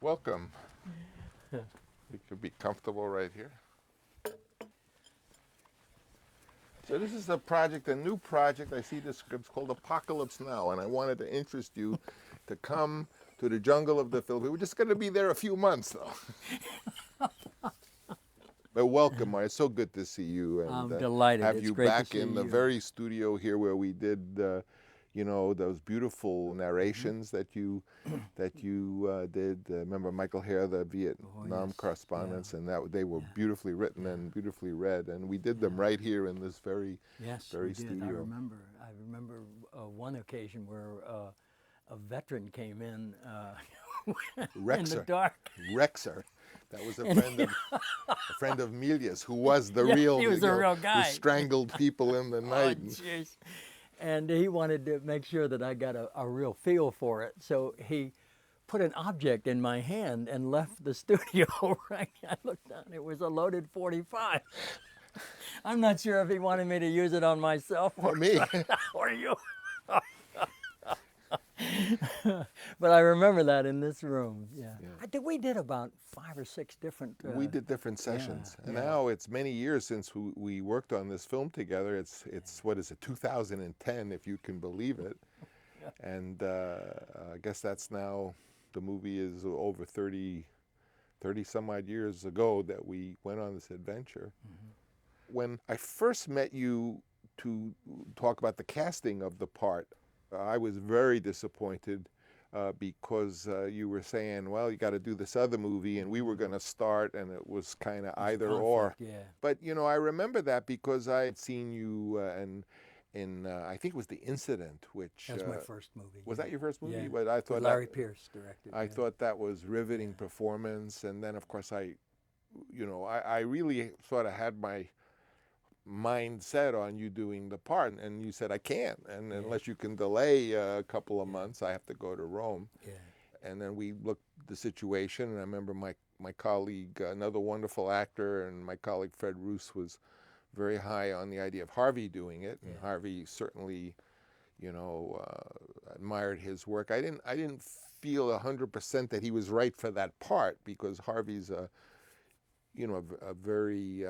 Welcome. You could be comfortable right here. So this is a project, a new project. I see the script's called Apocalypse Now, and I wanted to interest you to come to the jungle of the Philippines. We're just going to be there a few months, though. But welcome, Marty. It's so good to see you and I'm delighted. have It's you great to back see in the you. very studio here where we did, those beautiful narrations that you did. Remember Michael Hare, the Vietnam Yes. correspondents, Yeah. and that they were Yeah. beautifully written Yeah. and beautifully read, and we did them Yeah. right here in this very Yes, very we did. studio. I remember one occasion where a veteran came in in the Rexer. dark. Rexer. That was And a friend of Milia's, who was the yeah, real, he was a real who guy. strangled people in the Oh, night. jeez. And he wanted to make sure that I got a real feel for it. So he put an object in my hand and left the studio. Right? I looked down. It was a loaded 45. I'm not sure if he wanted me to use it on myself For me. or you. But I remember that in this room. Yeah. We did about 5 or 6 different. We did different sessions, and yeah. now it's many years since we worked on this film together. It's what is it, 2010, if you can believe it. And I guess that's now, the movie is over 30 some odd years ago that we went on this adventure. When I first met you to talk about the casting of the part, I was very disappointed because you were saying, well, you got to do this other movie, and we were going to start, and it was kind of either or. Yeah. But, I remember that because I had seen you in I think it was The Incident, which... That was my first movie. Was that your first movie? Yeah. But I thought Larry Pierce directed. I thought that was riveting performance, and then of course I really sort of had my mind set on you doing the part, and you said I can't, and unless you can delay a couple of months, I have to go to Rome. Yeah. And then we looked at the situation, and I remember my colleague, another wonderful actor, and my colleague Fred Roos was very high on the idea of Harvey doing it, and Harvey certainly, admired his work. I didn't feel 100% that he was right for that part, because Harvey's a very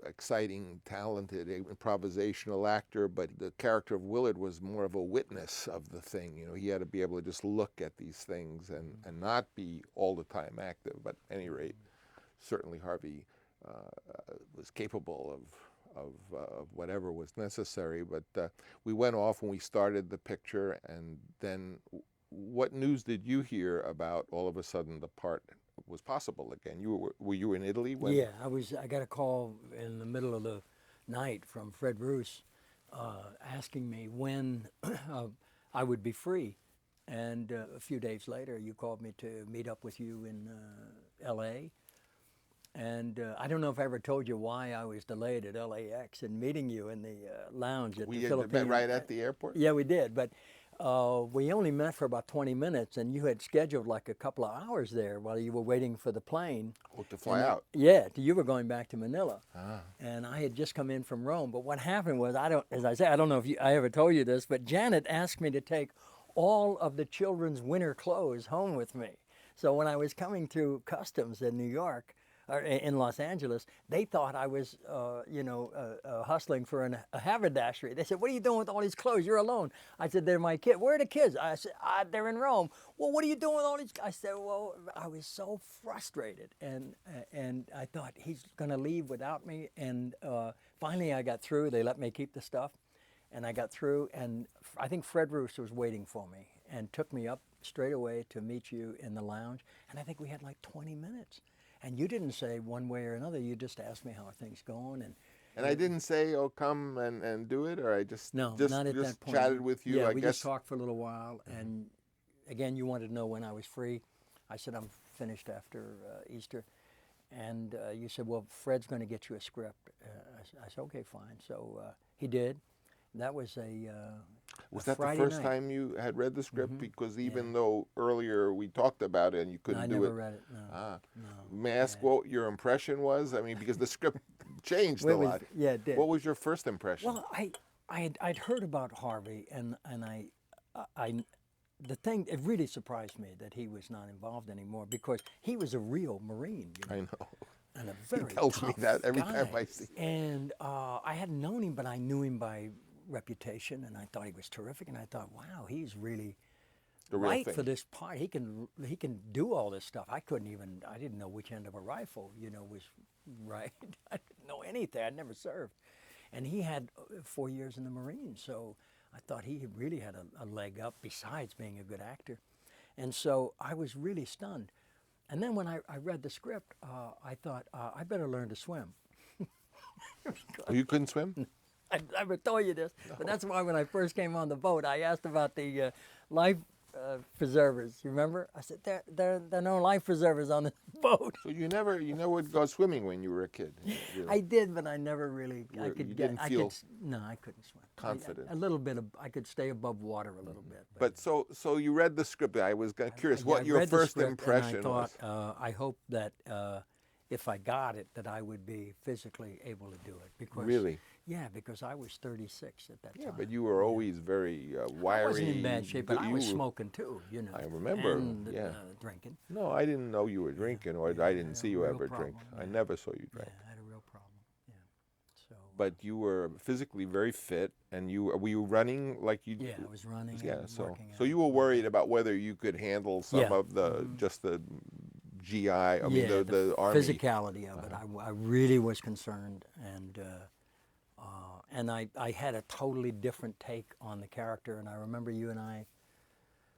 exciting, talented, improvisational actor, but the character of Willard was more of a witness of the thing. He had to be able to just look at these things and not be all the time active. But at any rate, certainly Harvey was capable of whatever was necessary. But we went off when we started the picture, and then what news did you hear about all of a sudden the part was possible again? Were you in Italy when? Yeah, I got a call in the middle of the night from Fred Roos asking me when I would be free. And a few days later, you called me to meet up with you in L.A. And I don't know if I ever told you why I was delayed at LAX and meeting you in the lounge at the Philippines. We met right at the airport? Yeah, we did. But we only met for about 20 minutes, and you had scheduled like a couple of hours there while you were waiting for the plane. Oh, to fly out? Yeah, you were going back to Manila. And I had just come in from Rome. But what happened was, I don't know if I ever told you this, but Janet asked me to take all of the children's winter clothes home with me. So when I was coming through customs in New York, or in Los Angeles, they thought I was, hustling for a haberdashery. They said, "What are you doing with all these clothes? You're alone." I said, "They're my kids." "Where are the kids?" I said, "They're in Rome." "Well, what are you doing with all these?" I said, "Well," I was so frustrated, and I thought he's going to leave without me. And finally, I got through. They let me keep the stuff, and I got through. And I think Fred Roos was waiting for me and took me up straight away to meet you in the lounge. And I think we had like 20 minutes. And you didn't say one way or another. You just asked me how are things going, and I didn't say, "Oh, come and do it," or I just not at that point. Chatted with you. Yeah, I we guess just talked for a little while, and again, you wanted to know when I was free. I said I'm finished after Easter, and you said, "Well, Fred's going to get you a script." I said, "Okay, fine." So he did. That was Was that Friday the first night. time you had read the script? Because even though earlier we talked about it and you couldn't do it. I never read it. No. May I ask what your impression was? I mean, because the script changed a lot. Yeah, it did. What was your first impression? Well, I'd heard about Harvey, and I the thing, it really surprised me that he was not involved anymore because he was a real Marine. I know. And a He very tells me tough that every guy. time I see him. And I hadn't known him, but I knew him by reputation, and I thought he was terrific. And I thought, wow, he's really The real right thing. for this part. He can do all this stuff. I didn't know which end of a rifle, was right. I didn't know anything. I'd never served. And he had 4 years in the Marines, so I thought he really had a leg up besides being a good actor. And so I was really stunned. And then when I read the script, I thought, I better learn to swim. Oh, you couldn't swim? I never told you this, but that's why when I first came on the boat, I asked about the life preservers. You remember? I said, there are no life preservers on the boat. So you never would go swimming when you were a kid? Really? I did, but I never really. You didn't feel No, I couldn't swim. confident. A little bit. I could stay above water a little bit. But so you read the script. I was curious Yeah, what I your read the first script, impression and I was. thought, I hope that if I got it, that I would be physically able to do it. Because Really? Yeah, because I was 36 at that Yeah, time. but you were always very wiry. I wasn't in bad shape, but I was you were- smoking too, I remember, and, yeah. drinking. No, I didn't know you were drinking, or I didn't see you real ever problem, drink. yeah. I never saw you Yeah, drink. I had a real problem. Yeah. So. But you were physically very fit, and were you running like you? Yeah, I was running. Yeah, and so working so out. you were worried about whether you could handle some Yeah. of the just the GI. I mean Yeah, the army. physicality of it. I really was concerned, and I had a totally different take on the character. And I remember you and I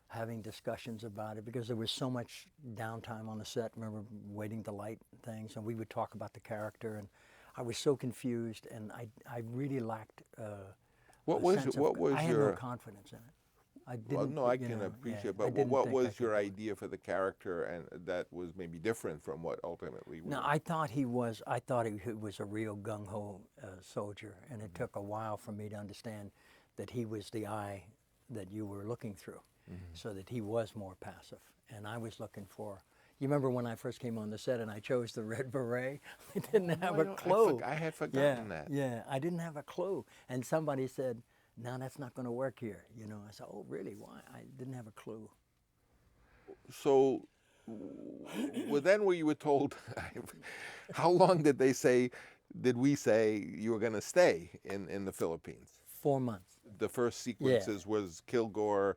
having discussions about it because there was so much downtime on the set. Remember waiting to light things, and we would talk about the character, and I was so confused, and I really lacked. What a was sense what of, was I had your? no confidence in it. I didn't. Well, no, I you can know, appreciate. yeah, I But didn't what think I was could your do it. idea for the character, and that was maybe different from what ultimately? No, I thought he was a real gung ho soldier, and it took a while for me to understand that he was the eye that you were looking through, so that he was more passive, and I was looking for. You remember when I first came on the set and I chose the red beret? I didn't have a clue. I had forgotten that. Yeah, I didn't have a clue, and somebody said, "No, that's not going to work here." I said, "Oh, really? Why?" I didn't have a clue. So, well, then were you were told? How long did they say? Did we say you were going to stay in the Philippines? 4 months. The first sequences was Kilgore,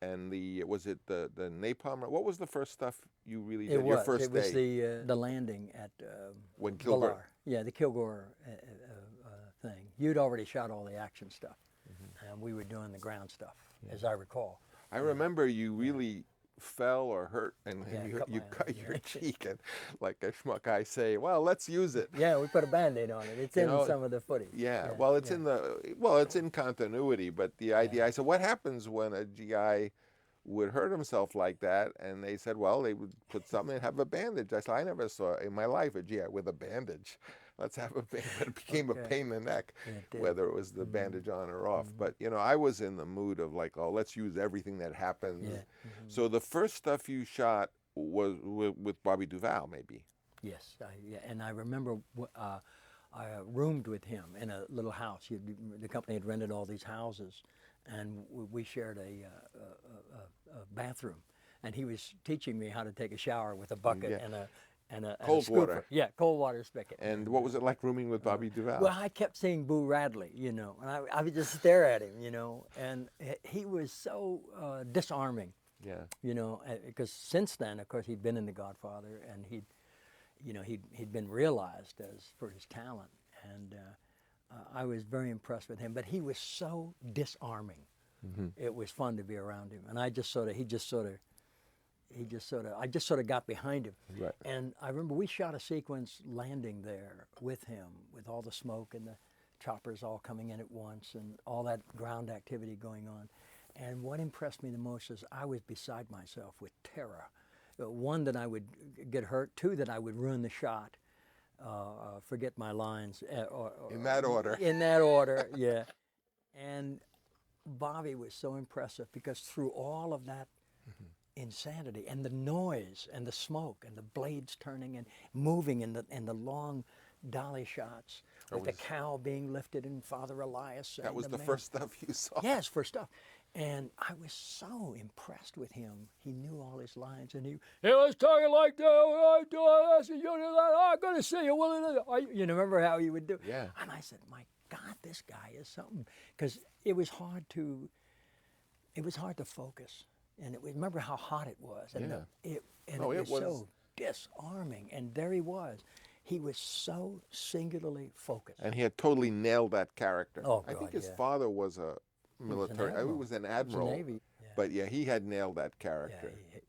and was it the napalm? What was the first stuff you really did? Your first It was day the landing at when Kilgore. Villar. Yeah, the Kilgore thing. You'd already shot all the action stuff, and we were doing the ground stuff, as I recall. I remember you really fell or hurt, and Yeah, you cut cut my- your cheek, and like a schmuck, I say, well, let's use it. Yeah, we put a Band-Aid on it. It's in some of the footage. Yeah, well, it's in continuity, but the idea. I said, what happens when a GI would hurt himself like that? And they said, well, they would put something and have a bandage. I said, I never saw in my life a GI with a bandage. Let's have a bandage. But it became a pain in the neck, Yeah, it did. whether it was the bandage on or off. But I was in the mood of like, oh, let's use everything that happens. Yeah. So the first stuff you shot was with Bobby Duvall, maybe. Yes, and I remember I roomed with him in a little house. The company had rented all these houses, and we shared a bathroom. And he was teaching me how to take a shower with a bucket Yeah. and a Cold scooper. water. Yeah, cold water spigot. And what was it like rooming with Bobby Duvall? Well, I kept seeing Boo Radley, and I would just stare at him, and he was so disarming, Yeah. because since then, of course, he'd been in The Godfather, and he'd been realized for his talent, and I was very impressed with him. But he was so disarming; it was fun to be around him, and I just sort of got behind him. Right. And I remember we shot a sequence landing there with him, with all the smoke and the choppers all coming in at once and all that ground activity going on. And what impressed me the most is I was beside myself with terror. One, that I would get hurt. Two, that I would ruin the shot, forget my lines. In that order. In that order, yeah. And Bobby was so impressive because through all of that insanity and the noise and the smoke and the blades turning and moving and the long dolly shots with the cow being lifted and Father Elias. That was and the man. first stuff you saw. Yes, first stuff. And I was so impressed with him. He knew all his lines, and he was talking like that. I do this, and you do that. I'm going to see you. You know, remember how he would do? Yeah. And I said, my God, this guy is something. Because it was hard to focus. And remember how hot it was. And Yeah. it was so disarming. And there he was. He was so singularly focused. And he had totally nailed that character. Oh, I think God, his father was a military. He was an admiral. Navy. Yeah. But yeah, he had nailed that character. Yeah,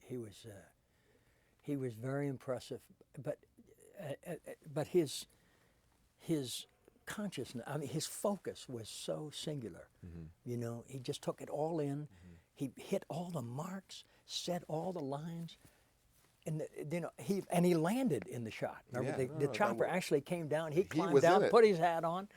he was very impressive. But his consciousness, I mean, his focus was so singular. You know, he just took it all in. He hit all the marks, said all the lines, and he landed in the shot. Remember, the chopper actually came down. He climbed down, put his hat on,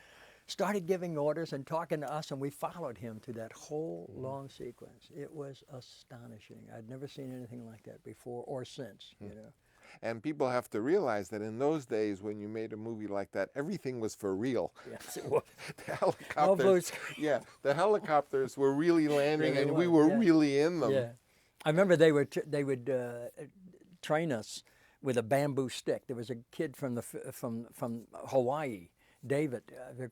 started giving orders and talking to us, and we followed him through that whole long sequence. It was astonishing. I'd never seen anything like that before or since. You know. And people have to realize that in those days, when you made a movie like that, everything was for real. Yes, it was. The helicopters, the helicopters were really landing, and we were really in them. Yeah, I remember they would train us with a bamboo stick. There was a kid from Hawaii, David,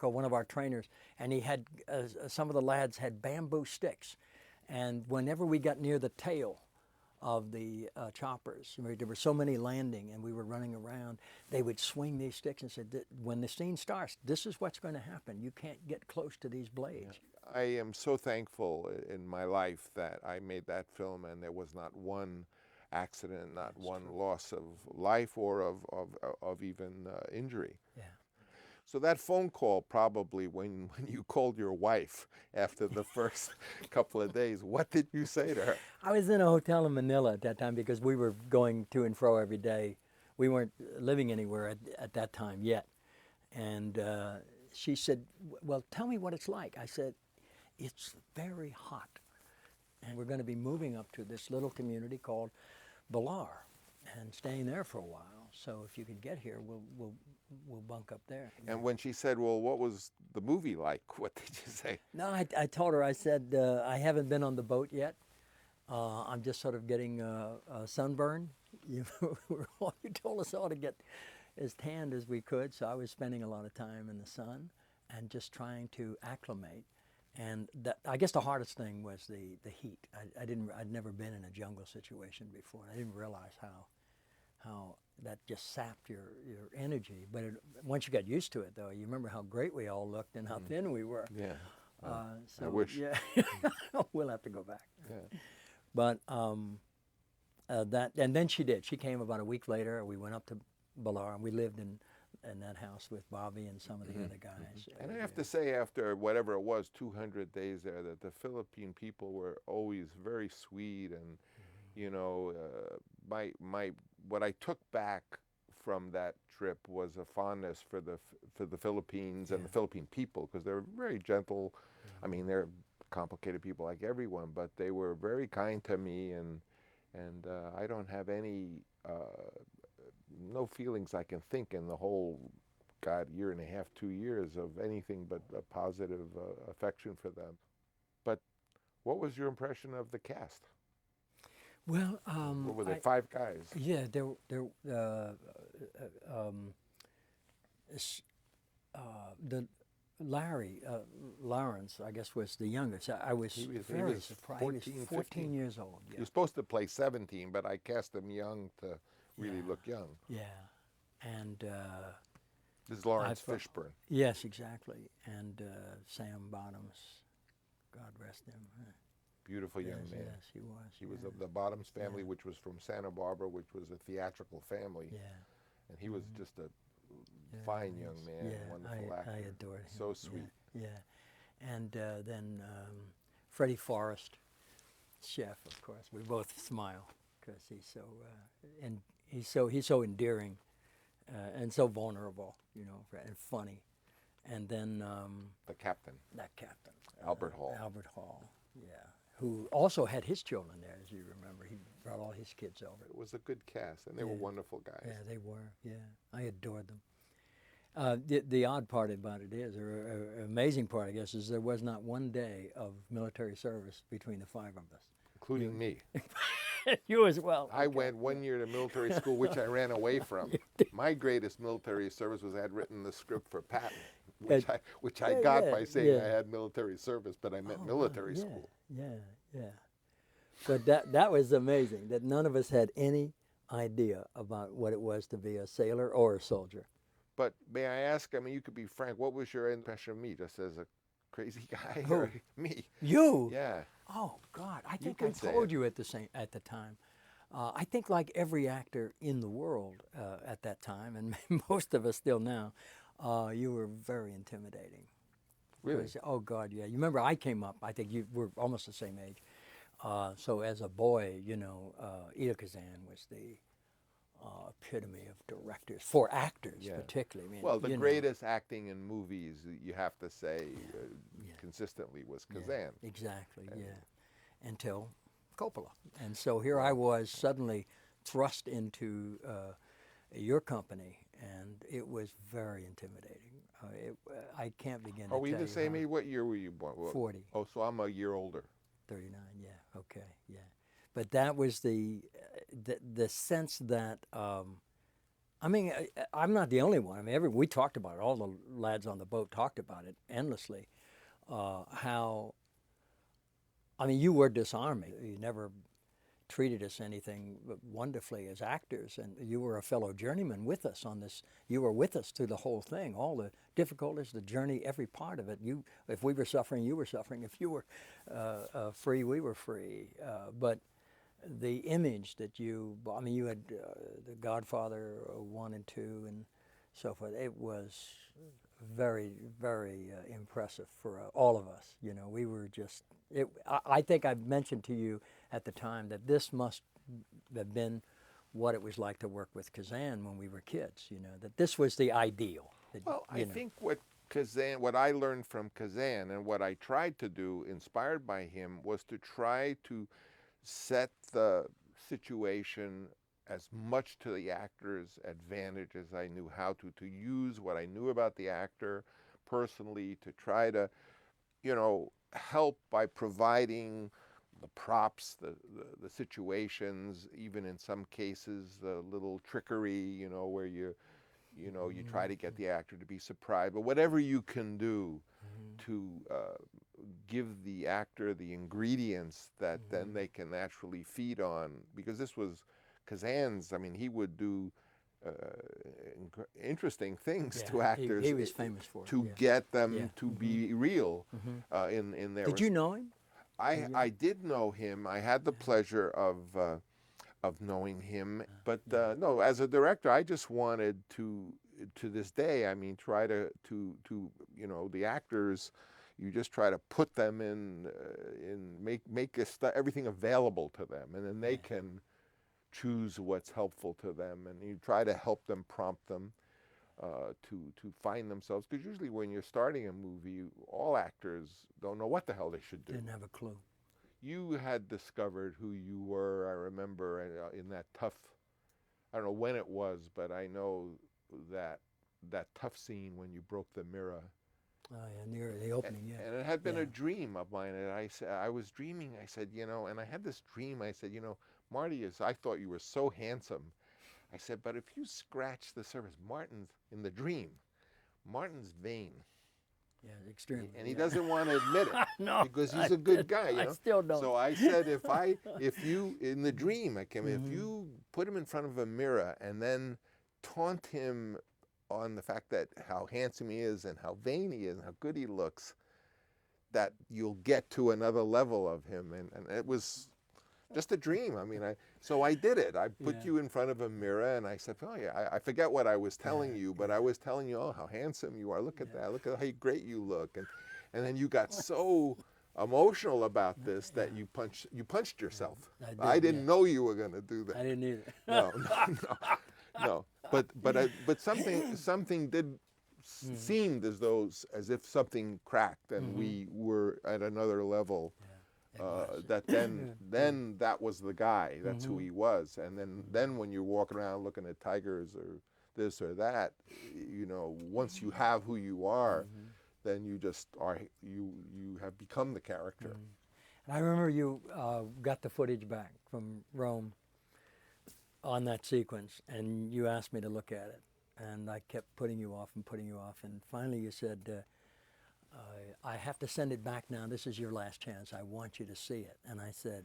one of our trainers, and he had some of the lads had bamboo sticks, and whenever we got near the tail of the choppers, there were so many landing, and we were running around, they would swing these sticks and said, when the scene starts, this is what's going to happen. You can't get close to these blades. I am so thankful in my life that I made that film, and there was not one accident, not one loss of life or of even injury. Yeah. So that phone call, probably when you called your wife after the first couple of days, what did you say to her? I was in a hotel in Manila at that time because we were going to and fro every day. We weren't living anywhere at that time yet. And she said, well, tell me what it's like. I said, it's very hot. And we're going to be moving up to this little community called Balar and staying there for a while. So if you could get here, we'll bunk up there. And when she said, well, what was the movie like? What did you say? No, I told her, I said, I haven't been on the boat yet. I'm just sort of getting a sunburn. You told us all to get as tanned as we could, so I was spending a lot of time in the sun and just trying to acclimate. And I guess the hardest thing was the heat. I'd never been in a jungle situation before. I didn't realize how that just sapped your energy. But once you got used to it, though, you remember how great we all looked and how thin we were. Yeah. So, I wish. Yeah, we'll have to go back. Yeah. But and then she did. She came about a week later. We went up to Balar, and we lived in that house with Bobby and some of the other guys. And I have to say, after whatever it was, 200 days there, that the Philippine people were always very sweet, and you know, what I took back from that trip was a fondness for the Philippines and the Philippine people, because they're very gentle. I mean, they're complicated people like everyone, but they were very kind to me, and I don't have any no feelings I can think in the whole year and a half, 2 years of anything but a positive affection for them. But what was your impression of the cast? Well, what were there, 5 guys? Yeah, the Larry Lawrence, I guess, was the youngest. I was very surprised. 14, he was 14 years old. Yeah. He was supposed to play 17, but I cast him young to really look young. Yeah, and this is Lawrence Fishburne. Yes, exactly. And Sam Bottoms, God rest him. Beautiful young man. Yes, he was. He was of the Bottoms family, which was from Santa Barbara, which was a theatrical family. Yeah. And he was just a fine young man, wonderful actor. I adored him. So sweet. Yeah. And then Freddie Forrest, chef, of course. We both smile because he's so and he's so endearing and so vulnerable, you know, and funny. And then the captain. That captain, Albert Hall. Albert Hall, yeah, who also had his children there, as you remember. He brought all his kids over. It was a good cast, and they were wonderful guys. Yeah, they were. Yeah, I adored them. The odd part about it is, or amazing part, I guess, is there was not one day of military service between the five of us. including me. You as well. I went 1 year to military school, which I ran away from. My greatest military service was I had written the script for Patton, which I got by saying I had military service, but I meant military school. Yeah. But that was amazing, that none of us had any idea about what it was to be a sailor or a soldier. But may I ask, I mean, you could be frank, what was your impression of me, just as a crazy guy? Who? Or me? You? Yeah. Oh God, I think can I say told it. you at the time. I think like every actor in the world at that time, and most of us still now, you were very intimidating. Really? Oh God, yeah. You remember I came up. I think you were almost the same age. So as a boy, you know, Edo Kazan was the epitome of directors for actors, particularly. I mean, Well, the you know. greatest acting in movies, you have to say, consistently was Kazan. Exactly, until Coppola. And so here I was suddenly thrust into your company, and it was very intimidating. I can't begin to tell Are we you the same how- age? What year were you born? 40. Oh, so I'm a year older. 39, okay, yeah. But that was the sense that, I mean, I'm not the only one. I mean, we talked about it. All the lads on the boat talked about it endlessly. How, I mean, you were disarming. You never treated us anything but wonderfully as actors, and you were a fellow journeyman with us on this. You were with us through the whole thing, all the difficulties, the journey, every part of it. If we were suffering, you were suffering. If you were free, we were free. But the image that you had the Godfather 1 and 2 and so forth. It was very, very impressive for all of us. You know, we were just. I think I mentioned to you at the time that this must have been what it was like to work with Kazan when we were kids. You know, that this was the ideal. Well, I think what I learned from Kazan and what I tried to do, inspired by him, was to try to set the situation as much to the actor's advantage as I knew how to use what I knew about the actor personally to try to, help by providing the props, the situations, even in some cases, the little trickery, where you try to get the actor to be surprised. But whatever you can do to give the actor the ingredients that then they can naturally feed on, because this was Kazan's, I mean, he would do interesting things to actors. He was famous for it. To get them to be real in their. Did you know him? I did know him. I had the pleasure of knowing him, but no, as a director, I just wanted to this day, I mean, try to the actors. You just try to put them in make everything available to them, and then they can choose what's helpful to them, and you try to help them, prompt them to find themselves. Because usually when you're starting a movie, all actors don't know what the hell they should do. Didn't have a clue. You had discovered who you were, I remember, in that tough, I don't know when it was, but I know that tough scene when you broke the mirror. Oh, yeah, near the opening, And it had been a dream of mine. And I was dreaming, I said, and I had this dream, I said, Marty, I thought you were so handsome. I said, but if you scratch the surface, Martin's, in the dream, Martin's vain. Yeah, extremely. And he doesn't want to admit it. No, because he's a good guy, I still don't. So I said, if you, in the dream, if you put him in front of a mirror and then taunt him on the fact that how handsome he is and how vain he is and how good he looks, that you'll get to another level of him. And it was just a dream. I mean, so I did it. I put you in front of a mirror and I said, oh yeah, I forget what I was telling you, but I was telling you, oh, how handsome you are. Look at that. Look at how great you look. And then you got so emotional about this that you punched yourself. I didn't know you were going to do that. I didn't either. No. But something did seemed as if something cracked and we were at another level. That then that was the guy. That's who he was. And then when you're walking around looking at tigers or this or that. You know, once you have who you are, then you just are. You have become the character. And I remember you got the footage back from Rome on that sequence, and you asked me to look at it, and I kept putting you off, and finally you said, I have to send it back now. This is your last chance. I want you to see it. And I said,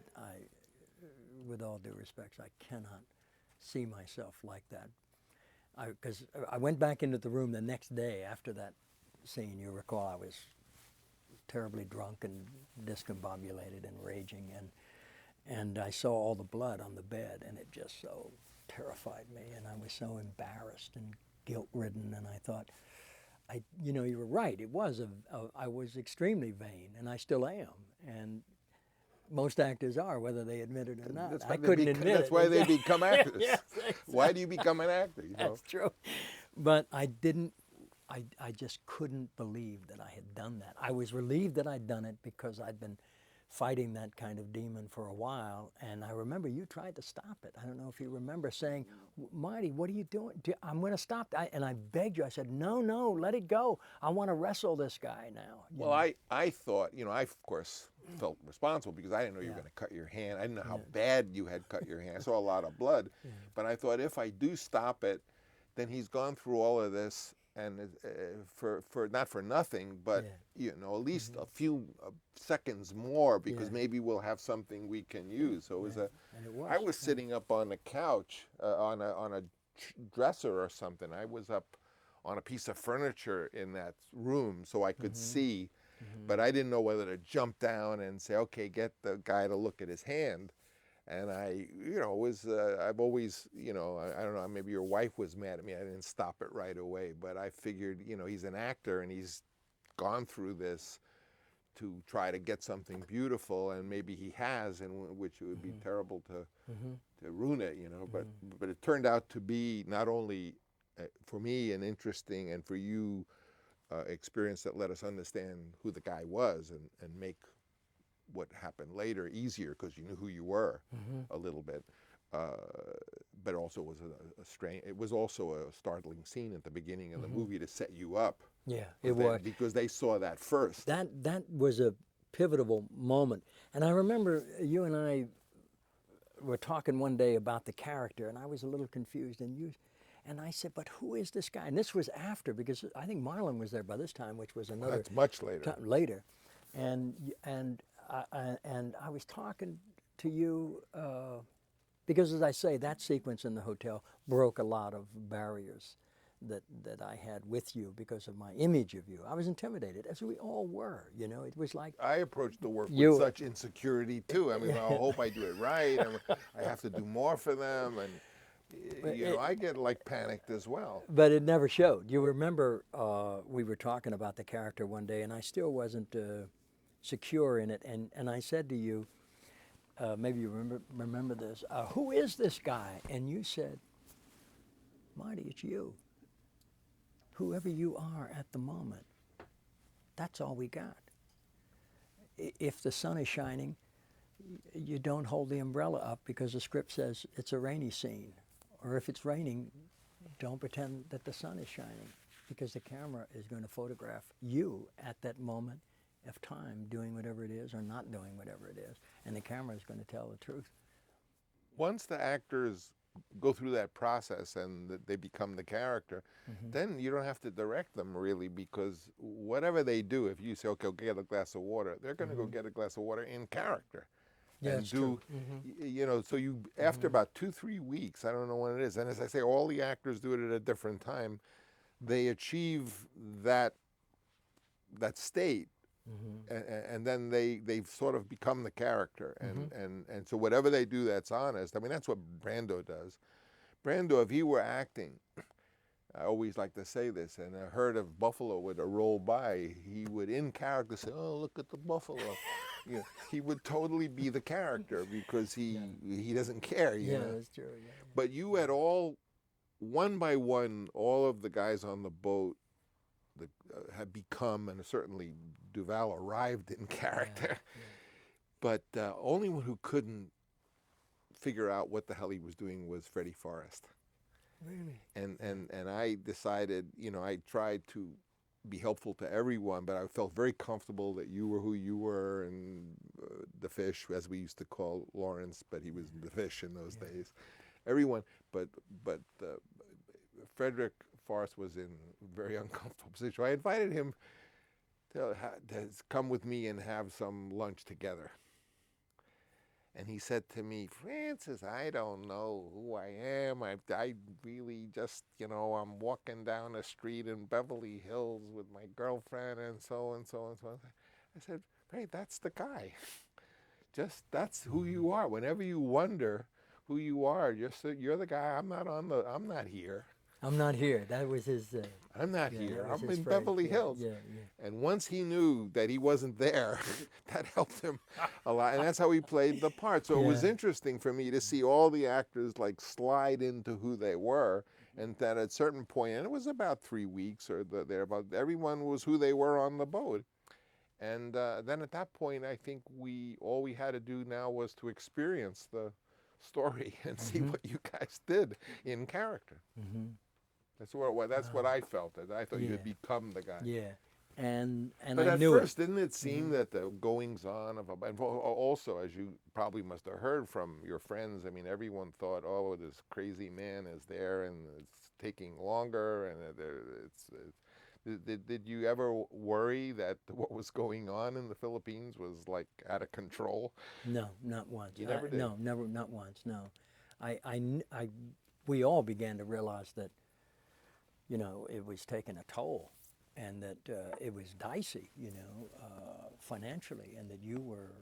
with all due respect, I cannot see myself like that. Because I went back into the room the next day after that scene. You recall I was terribly drunk and discombobulated and raging, and I saw all the blood on the bed, and it just so terrified me, and I was so embarrassed and guilt-ridden, and I thought, you know, you were right. It was I was extremely vain, and I still am, and most actors are, whether they admit it or not. I couldn't admit it. That's why they become actors. Yes, exactly. Why do you become an actor? You know? That's true. But I didn't. I just couldn't believe that I had done that. I was relieved that I'd done it because I'd been fighting that kind of demon for a while, and I remember you tried to stop it. I don't know if you remember saying, Marty, what are you doing? I'm going to stop. And I begged you. I said, no, let it go. I want to wrestle this guy now. Well, I thought, you know, I of course felt responsible because I didn't know you were going to cut your hand. I didn't know how bad you had cut your hand. I saw a lot of blood. But I thought if I do stop it, then he's gone through all of this, and for not for nothing, but you know, at least a few seconds more, because maybe we'll have something we can use. So it was I was sitting up on the couch on a dresser or something. I was up on a piece of furniture in that room so I could see, but I didn't know whether to jump down and say, okay, get the guy to look at his hand. And I, you know, I've always, you know, I don't know, maybe your wife was mad at me. I didn't stop it right away, but I figured, you know, he's an actor and he's gone through this to try to get something beautiful, and maybe he has, and which it would be terrible to ruin it, you know. But it turned out to be not only for me an interesting, and for you experience that let us understand who the guy was, and make what happened later easier because you knew who you were a little bit, but also was it was also a startling scene at the beginning of the movie to set you up. Yeah, it was, because they saw that first. That was a pivotal moment, and I remember you and I were talking one day about the character, and I was a little confused, and I said, but who is this guy? And this was after, because I think Marlon was there by this time, which was another. That's much later. Later, and I was talking to you because, as I say, that sequence in the hotel broke a lot of barriers that I had with you because of my image of you. I was intimidated, as we all were. You know, it was like I approached the work with such insecurity too. I mean, I hope I do it right. I have to do more for them, and you know, I get like panicked as well. But it never showed. You remember we were talking about the character one day, and I still wasn't secure in it, and I said to you, maybe you remember this, who is this guy? And you said, Marty, it's you. Whoever you are at the moment, that's all we got. If the sun is shining, you don't hold the umbrella up because the script says it's a rainy scene. Or if it's raining, don't pretend that the sun is shining, because the camera is going to photograph you at that moment of time, doing whatever it is or not doing whatever it is, and the camera is going to tell the truth. Once the actors go through that process and they become the character, then you don't have to direct them really, because whatever they do, if you say, okay, go get a glass of water, they're going to go get a glass of water in character. Yeah, and that's do, true. you know, so you, after about 2-3 weeks, I don't know when it is, and as I say, all the actors do it at a different time, they achieve that state. And then they've sort of become the character, and so whatever they do that's honest. I mean, that's what Brando does. Brando, if he were acting, I always like to say this, and a herd of buffalo would roll by, he would in character say, oh, look at the buffalo. You know, he would totally be the character because he doesn't care. You know? That's true. Yeah. But you had all, one by one, all of the guys on the boat that had become, and certainly Duval arrived in character, but only one who couldn't figure out what the hell he was doing was Freddie Forrest. Really? And I decided, I tried to be helpful to everyone, but I felt very comfortable that you were who you were, and the fish, as we used to call Lawrence, but he was the fish in those days. Everyone, but Frederick Forrest was in a very uncomfortable position. I invited him to come with me and have some lunch together. And he said to me, Francis, I don't know who I am. I really just, I'm walking down the street in Beverly Hills with my girlfriend and so and so and so. I said, hey, that's the guy. Just, that's who you are. Whenever you wonder who you are, you're the guy. I'm not here. I'm not here. That was his. I'm not Yeah, here. that was I'm his in phrase. Beverly Yeah, Hills. yeah, yeah. And once he knew that he wasn't there, that helped him a lot. And that's how he played the part. So it was Yeah. interesting for me to see all the actors like slide into who they were. And that at a certain point, and it was about 3 weeks or thereabout, everyone was who they were on the boat. And then at that point, I think all we had to do now was to experience the story and see what you guys did in character. That's what I felt. I thought you had become the guy. Yeah, and But I at knew first, it. didn't it seem that the goings on of and also, as you probably must have heard from your friends, I mean, everyone thought, oh, this crazy man is there and it's taking longer, and did you ever worry that what was going on in the Philippines was like out of control? No, not once. You never did? No, never, not once. No, we all began to realize that, it was taking a toll, and that it was dicey, financially, and that you were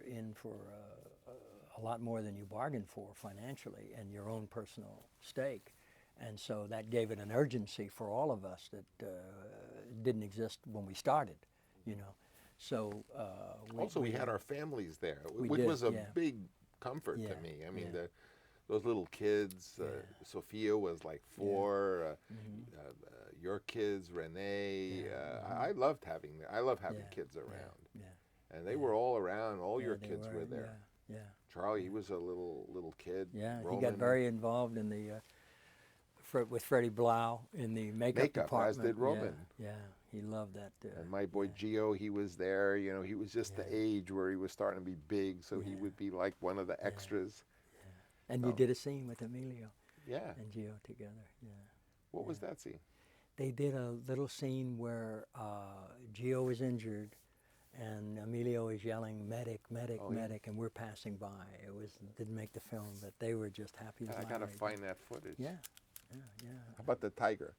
in for a lot more than you bargained for financially, and your own personal stake. And so that gave it an urgency for all of us that didn't exist when we started, So we had our families there, We which did, was a yeah. big comfort Yeah, to me. I mean, yeah. those little kids, Sophia was like 4, your kids, Renee. I loved having kids around. Yeah. And they were all around. All your they kids were there. Yeah. Charlie, he was a little kid. Yeah, he Roman. got very involved in the with Freddie Blau in the makeup department. as did Roman. Yeah, he loved that. And my boy Gio, he was there. He was just the age where he was starting to be big, so he would be like one of the extras. And you did a scene with Emilio Yeah. and Gio together. Yeah. What was that scene? They did a little scene where Gio was injured, and Emilio is yelling, "Medic, medic, medic," and we're passing by. Didn't make the film, but they were just happy. I gotta find that footage. Yeah. How about the tiger?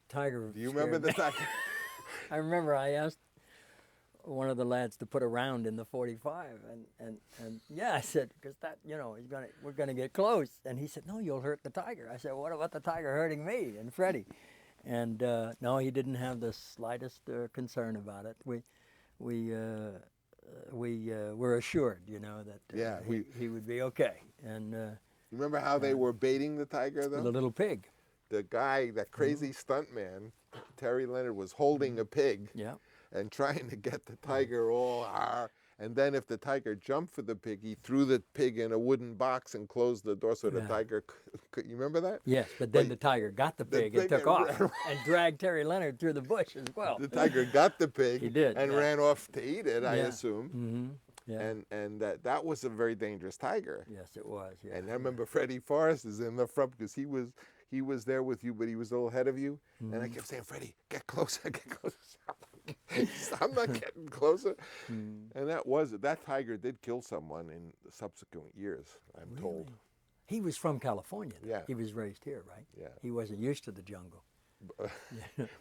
Tiger. Do you remember the tiger? I remember I asked one of the lads to put a round in the 45, and I said, because that, we're gonna get close, and he said, no, you'll hurt the tiger. I said, well, what about the tiger hurting me and Freddie? And no, he didn't have the slightest concern about it. We were assured, that he would be okay. And you remember how they were baiting the tiger, though? the little pig. The guy, that crazy stuntman, Terry Leonard, was holding a pig and trying to get the tiger all. And then if the tiger jumped for the pig, he threw the pig in a wooden box and closed the door so the tiger could. You remember that? Yes, but then the tiger got the pig and took off and dragged Terry Leonard through the bush as well. The tiger got the pig He did, and ran off to eat it, I Yeah. assume. Mm-hmm. Yeah. And that was a very dangerous tiger. Yes, it was. Yeah. And I remember Freddie Forrest is in the front because he was there with you, but he was a little ahead of you. And I kept saying, Freddie, get closer, get closer. I'm not getting closer. And that tiger did kill someone in the subsequent years, I'm told. He was from California. Yeah. He was raised here, right? Yeah. He wasn't used to the jungle.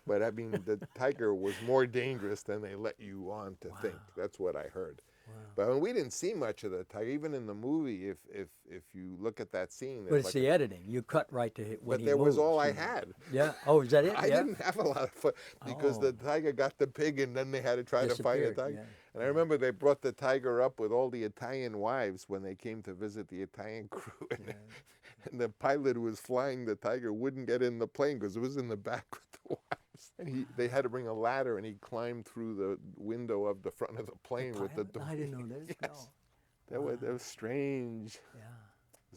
But I mean, the tiger was more dangerous than they let you on to think. That's what I heard. Wow. But we didn't see much of the tiger, even in the movie. If you look at that scene, But it's the editing. You cut right to when he But there was moves, all I had. Yeah. Oh, is that it? I didn't have a lot of fun because the tiger got the pig, and then they had to try to find the Disappeared, tiger. yeah. And I remember they brought the tiger up with all the Italian wives when they came to visit the Italian crew, and the pilot who was flying the tiger wouldn't get in the plane because it was in the back with the wives. And they had to bring a ladder, and he climbed through the window of the front of the plane with the door. I didn't know this. Yes. That was strange. Yeah.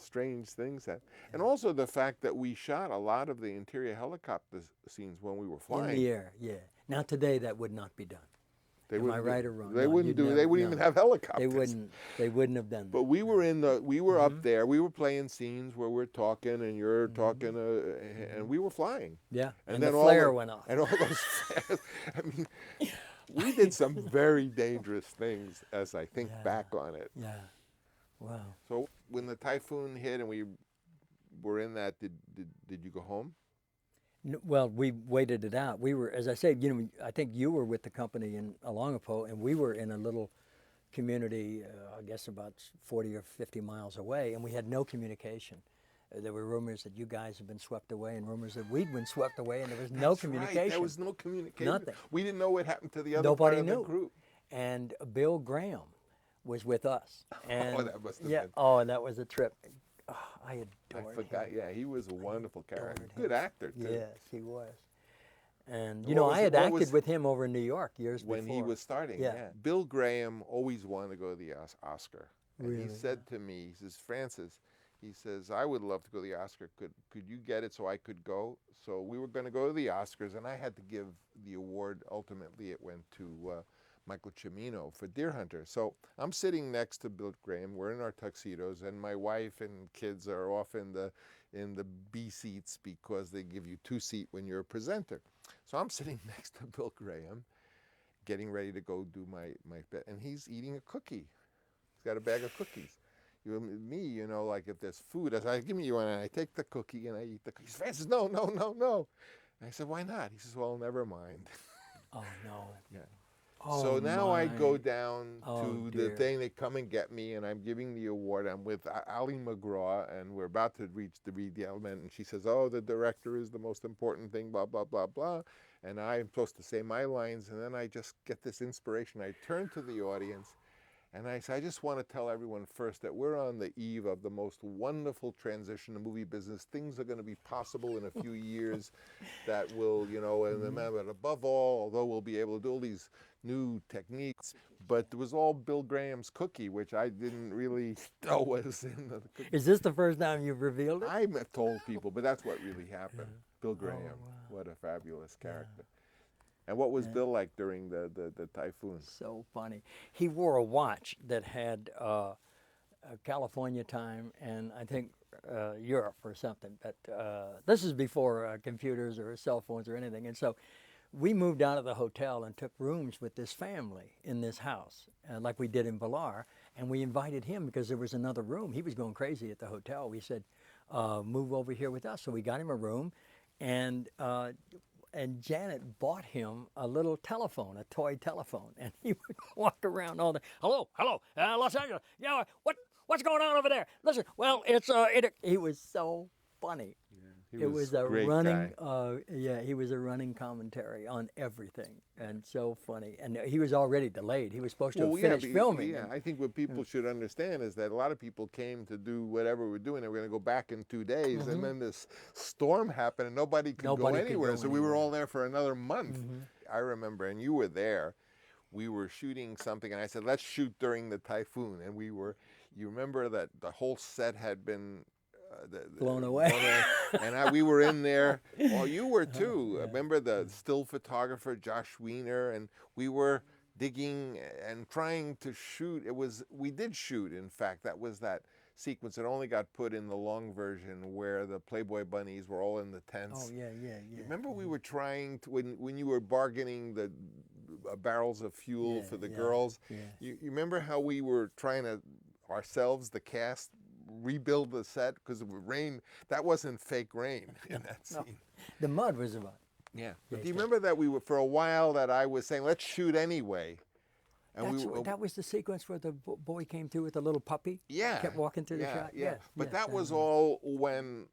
strange things that, and also the fact that we shot a lot of the interior helicopter scenes when we were In flying. the air, yeah. Now today that would not be done. They Am I wouldn't do- right or wrong? They No, wouldn't you'd do. never- They wouldn't no. even have helicopters. They wouldn't have done But that. we were we were up there. We were playing scenes where we're talking and you're talking, and we were flying. Yeah, and then the all flare went off. And all those flares. I mean, we did some very dangerous things as I think Yeah. back on it. Yeah. Wow. So when the typhoon hit and we were in that, did you go home? Well, we waited it out. We were, as I said, I think you were with the company in Alongapo, and we were in a little community, I guess about 40 or 50 miles away, and we had no communication. There were rumors that you guys had been swept away, and rumors that we'd been swept away, and there was no That's communication. Right. There was no communication. Nothing. We didn't know what happened to the other Nobody part of knew. the group. And Bill Graham was with us. And that must have yeah. been. Oh, and that was a trip. Oh, I I adored forgot. him. Yeah, he was a wonderful character. adored him. Good actor too. Yes, he was. And What was I it- had what acted was- with him over in New York years When before. he was starting. Yeah. Yeah. Bill Graham always wanted to go to the Oscar. And he Really? said to me, he says, Francis, he says, I would love to go to the Oscar. Could you get it so I could go? So we were going to go to the Oscars, and I had to give the award. Ultimately, it went to Michael Cimino for Deer Hunter. So I'm sitting next to Bill Graham. We're in our tuxedos, and my wife and kids are off in the B seats because they give you 2-seat when you're a presenter. So I'm sitting next to Bill Graham, getting ready to go do my bit, and he's eating a cookie. He's got a bag of cookies. Me, like if there's food, I say, give me one, and I take the cookie and I eat the cookie. Francis, no. And I said, why not? He says, well, never mind. Oh, no. Yeah. Oh, So now I my. go down Oh, to dear. the thing. They come and get me, and I'm giving the award. I'm with Ali McGraw, and we're about to read the element. And she says, "Oh, the director is the most important thing." Blah blah blah blah. And I'm supposed to say my lines, and then I just get this inspiration. I turn to the audience, and I say, "I just want to tell everyone first that we're on the eve of the most wonderful transition in the movie business. Things are going to be possible in a few years that will, but above all, although we'll be able to do all these new techniques, but it was all Bill Graham's cookie, which I didn't really know was in the cookie. Is this the first time you've revealed it? I've told people, but that's what really happened. Bill Graham, wow. what a fabulous character. And what was Bill like during the typhoon? So funny. He wore a watch that had California time and I think Europe or something. But this is before computers or cell phones or anything. And so we moved out of the hotel and took rooms with this family in this house, like we did in Villar. And we invited him because there was another room. He was going crazy at the hotel. We said, move over here with us. So we got him a room. And Janet bought him a little telephone, a toy telephone, and he would walk around all day. Hello, Los Angeles. Yeah, what's going on over there? Listen, well, it's He was so funny. He It was a great running, guy. he was a running commentary on everything, and so funny. And he was already delayed. He was supposed to have finished filming. Yeah, I think what people should understand is that a lot of people came to do whatever we're doing. They were going to go back in 2 days, and then this storm happened, and nobody could go anywhere. So we were all there for another month. I remember, and you were there. We were shooting something, and I said, "Let's shoot during the typhoon." And we were. You remember that the whole set had been. Blown away. And we were in there. Well, you were too. Remember the still photographer, Josh Wiener, and we were digging and trying to shoot. We did shoot, in fact. That was that sequence. It only got put in the long version where the Playboy bunnies were all in the tents. Oh, yeah. Remember we were trying to, when you were bargaining the barrels of fuel for the girls, you remember how we were trying to, ourselves, the cast, rebuild the set because of rain. That wasn't fake rain in that scene. No. The mud was about. Yeah. But do you remember that we were, for a while, that I was saying, let's shoot anyway? And That was the sequence where the boy came through with the little puppy. Yeah. Kept walking through the shot. Yeah. Yes, But yes, that was all when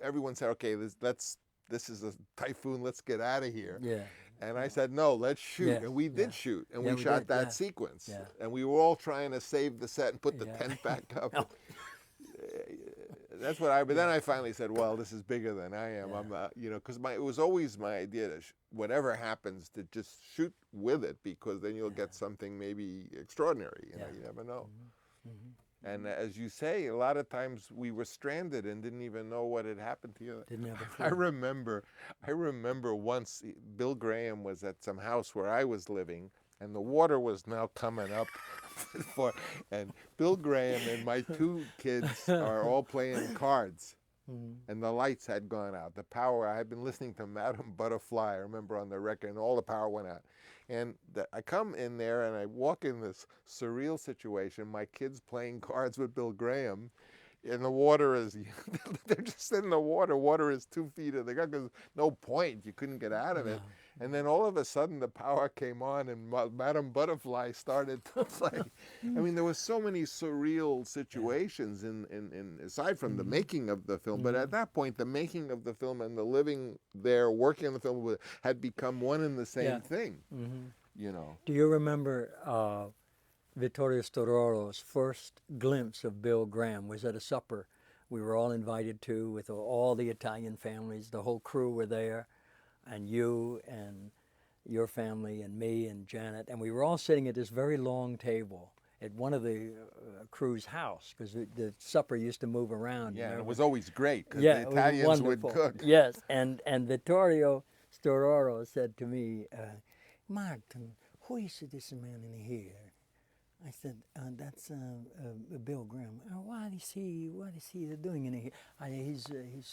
everyone said, okay, this is a typhoon, let's get out of here. Yeah. And I said, no, let's shoot. Yes, And we did shoot. And Yeah, we shot did, that sequence. Yeah. And we were all trying to save the set and put the tent back up. No. That's what but then I finally said, well, this is bigger than I am. I'm, because it was always my idea to, whatever happens, to just shoot with it, because then you'll get something maybe extraordinary. You never know. And as you say, a lot of times we were stranded and didn't even know what had happened to you. Didn't have a I clue. remember once Bill Graham was at some house where I was living, and the water was now coming up. And Bill Graham and my two kids are all playing cards. And the lights had gone out. The power, I had been listening to Madame Butterfly, I remember on the record, and all the power went out. And I come in there and I walk in this surreal situation. My kids playing cards with Bill Graham, and the water is, they're just in the water. Water is 2 feet in the ground because no point. You couldn't get out of it. And then all of a sudden the power came on and Madame Butterfly started to play. I mean, there were so many surreal situations in aside from the making of the film, but at that point, the making of the film and the living there, working on the film had become one and the same thing, you know. Do you remember Vittorio Stororo's first glimpse of Bill Graham was at a supper we were all invited to with all the Italian families. The whole crew were there, and you and your family and me and Janet, and we were all sitting at this very long table at one of the crew's house, because the supper used to move around. Yeah, and it was always great because Yeah, the it was Italians would wonderful. cook. Yes, and Vittorio Stororo said to me, Martin, who is this man in here? I said, that's Bill Graham. What is he doing in here? He's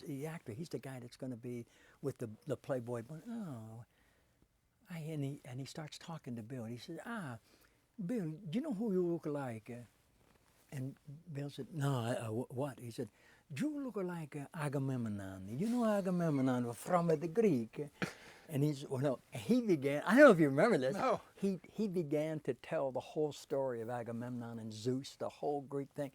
the actor. He's the guy that's going to be with the Playboy. Oh, and he starts talking to Bill. He says, Bill, do you know who you look like? And Bill said, no, what? He said, you look like Agamemnon. You know Agamemnon from the Greek. And he began, I don't know if you remember this. No. He began to tell the whole story of Agamemnon and Zeus, the whole Greek thing,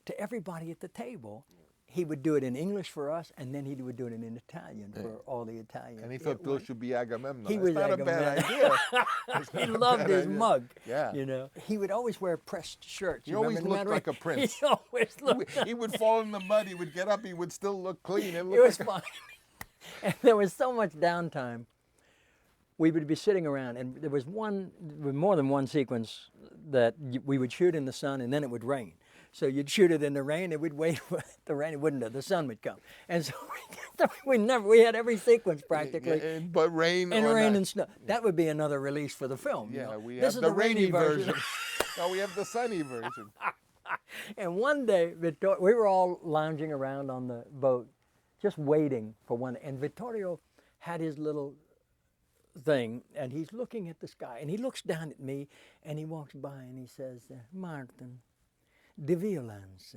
to everybody at the table. He would do it in English for us, and then he would do it in Italian for all the Italians. And he thought Bill should be Agamemnon. He That's was not Agamemnon. a bad idea. He loved his mug. Yeah. You know, he would always wear pressed shirts. He always looked like a prince. He always looked. He would fall in the mud. He would get up. He would still look clean. It was fine. And there was so much downtime. We would be sitting around, and there was more than one sequence that we would shoot in the sun, and then it would rain. So you'd shoot it in the rain, and we'd wait for the rain. It wouldn't. The sun would come, and so we had every sequence practically. But rain and or rain not. and snow. That would be another release for the film. Yeah, you know? we This have is the rainy version. version. No, we have the sunny version. And one day, we were all lounging around on the boat, just waiting for one. And Vittorio had his little thing, and he's looking at the sky, and he looks down at me, and he walks by, and he says, Martin, the violence,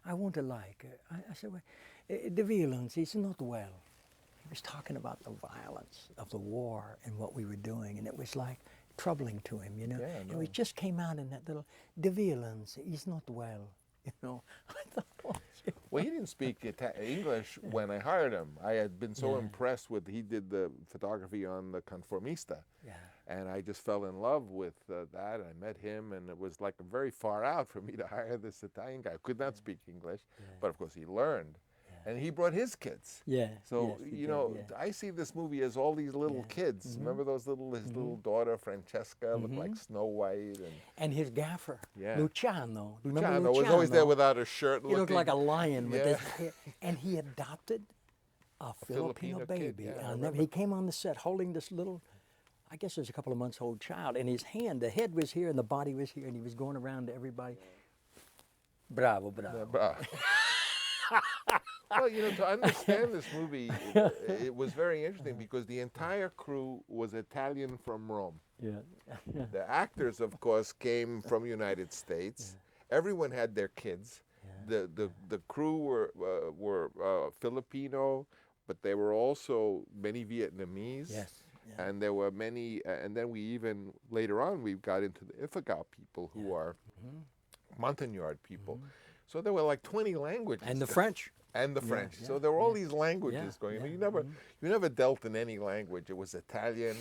I won't like. I said, well, the violence is not well. He was talking about the violence of the war and what we were doing, and it was like troubling to him, you know. Yeah, And it just came out in that little, the violence is not well, you know. I thought, oh, Well, he didn't speak English when I hired him. I had been so impressed with, he did the photography on the Conformista. yeah. And I just fell in love with that. I met him, and it was like very far out for me to hire this Italian guy who could not speak English, but of course he learned. And he brought his kids. Yeah. So, yes, he you did, know, yeah. I see this movie as all these little kids. Remember those his little daughter, Francesca, looked like Snow White. And his gaffer, Yeah. Luciano. Remember Luciano was Luciano? always there without a shirt. He looked like a lion with Yeah. his hair. And he adopted a Filipino Filipino kid, baby. yeah, I I'll remember. he came on the set holding this little, I guess it was a couple of months old child, and his hand, the head was here and the body was here, and he was going around to everybody. Bravo, bravo. Well, you know, to understand this movie, it was very interesting because the entire crew was Italian from Rome. Yeah. The actors, of course, came from United States. Everyone had their kids. The crew were Filipino, but there were also many Vietnamese. Yes. Yeah. And there were many, and then we even, later on, we got into the Ifugao people who are Montagnard people. So there were like 20 languages. And the French. And the French. yeah, So there were all these languages going. yeah, You never dealt in any language. It was Italian.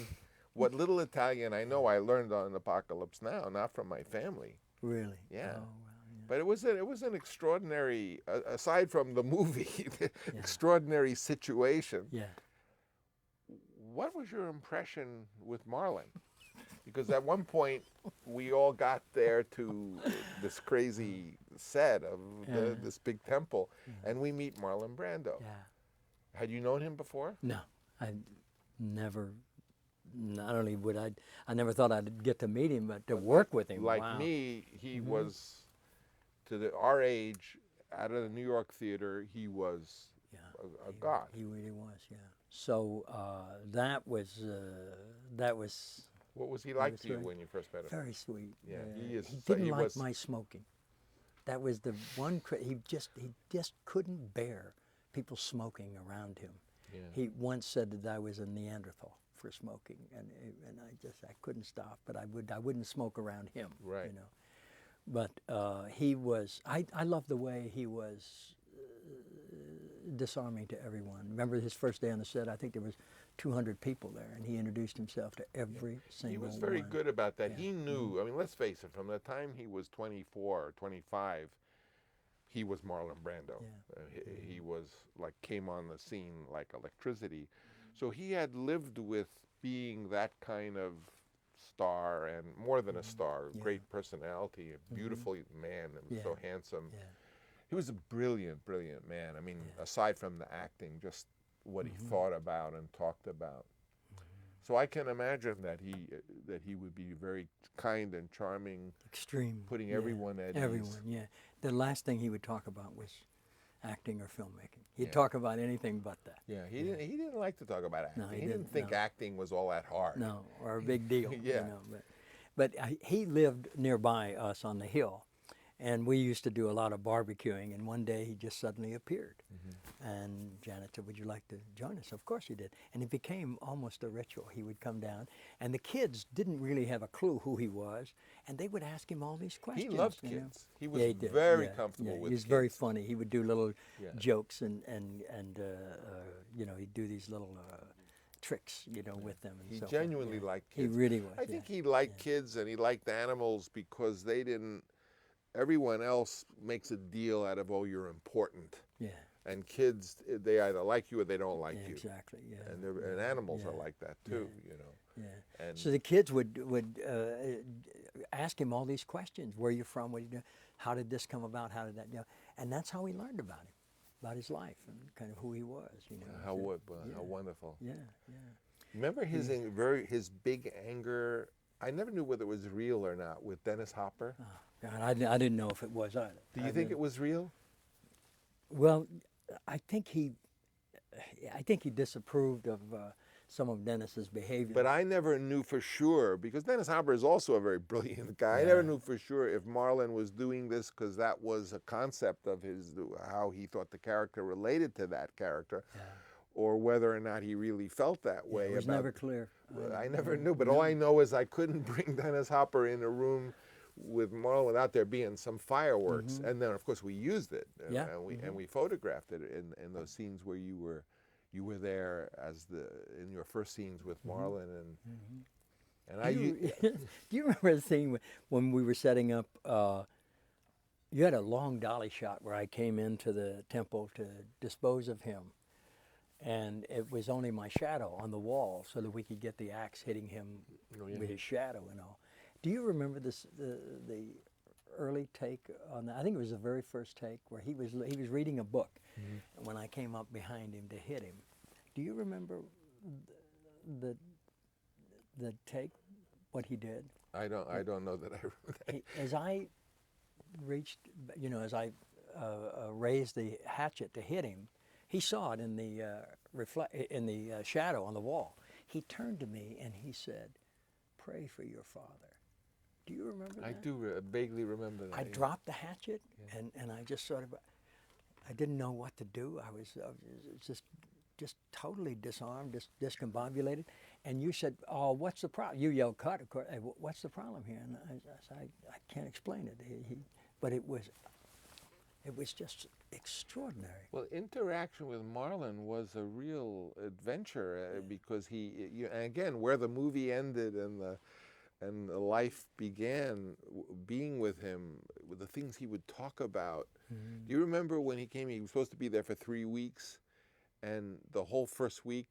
What little Italian I know, I learned on Apocalypse Now, not from my family. Really? Yeah. Oh, wow, But it was an extraordinary, aside from the movie, extraordinary situation. yeah. What was your impression with Marlon? Because at one point we all got there to this crazy set of Yeah. this big temple, and we meet Marlon Brando. Yeah. Had you known him before? No, I never. Not only would I never thought I'd get to meet him, but to work with him. Like wow. me, he was our age out of the New York theater. He was Yeah. a god. He really was. Yeah. So that was What was he like was to you very- when you first met him? very sweet. Yeah, he is. He so- didn't he like was, my smoking. That was the one. He just couldn't bear people smoking around him. Yeah. He once said that I was a Neanderthal for smoking, and I couldn't stop. But I wouldn't smoke around him. Right. You know. But he was. I love the way he was disarming to everyone. Remember his first day on the set? I think there was 200 people there, and he introduced himself to every single He one. was very good about that. Yeah. He knew. I mean, let's face it. From the time he was 24 or 25, he was Marlon Brando. Yeah. He was like came on the scene like electricity. So he had lived with being that kind of star, and more than a star, Yeah. great personality, a beautiful man, and Yeah. so handsome. Yeah. He was a brilliant, brilliant man. I mean, aside from the acting, just what he thought about and talked about. So I can imagine that he would be very kind and charming, Extreme. putting yeah. everyone at Everyone, ease. yeah. The last thing he would talk about was acting or filmmaking. He'd Yeah. talk about anything but that. Yeah, he didn't like to talk about acting. No, he he didn't didn't, think no. acting was all that hard. No, or a big deal. Yeah. You know, but he lived nearby us on the hill, and we used to do a lot of barbecuing. And one day he just suddenly appeared, and Janet said, "Would you like to join us?" Of course he did, and it became almost a ritual. He would come down, and the kids didn't really have a clue who he was, and they would ask him all these He questions. loved you know. kids. He was Yeah, he did. very Yeah, comfortable yeah. with He was kids. very funny. He would do little Yeah. jokes and you know, he'd do these little tricks, you know, with them. And He so forth. genuinely Yeah. liked He kids. really was. I think he liked kids and he liked animals because they didn't. Everyone else makes a deal out of, oh, you're important. Yeah. And kids, they either like you or they don't like Yeah, you. exactly. Yeah. And animals are Yeah. like that too, you know. Yeah. And So the kids would ask him all these questions: Where are you from? What do you do? How did this come about? How did that? You know, and that's how we learned about him, about his life and kind of who he was. You know. how Yeah. wonderful. Yeah. Yeah. Remember his his big anger. I never knew whether it was real or not with Dennis Hopper. Oh, God, I didn't know if it was either. Do you think it was real? Well, I think he disapproved of some of Dennis's behavior. But I never knew for sure, because Dennis Hopper is also a very brilliant guy. I never knew for sure if Marlon was doing this because that was a concept of his, how he thought the character related to that character, or whether or not he really felt that way. it was about, never clear. I never knew, but all I know is I couldn't bring Dennis Hopper in a room with Marlon without there being some fireworks. And then, of course, we used it, Yeah. and we photographed it in those scenes where you were there as in your first scenes with Marlon, and I. Do you remember the scene when we were setting up? You had a long dolly shot where I came into the temple to dispose of him, and it was only my shadow on the wall so that we could get the axe hitting him with his shadow and all. Do you remember this the early take on that? I think it was the very first take where he was reading a book, and when I came up behind him to hit him. Do you remember the take, what he did? I don't know that I remember that. As I reached, you know, as I raised the hatchet to hit him, he saw it in the shadow on the wall. He turned to me and he said, "Pray for your father." Do you remember that? I do vaguely remember that. I dropped the hatchet and I just sort of, I didn't know what to do. I was just totally disarmed, discombobulated. And you said, "Oh, what's the problem?" You yelled, "Cut!" Of course. "Hey, what's the problem here?" And I said, I can't explain it. But it was just extraordinary. Well, interaction with Marlon was a real adventure because and again, where the movie ended and the life began, being with him, with the things he would talk about. Do you remember when he came? He was supposed to be there for 3 weeks, and the whole first week.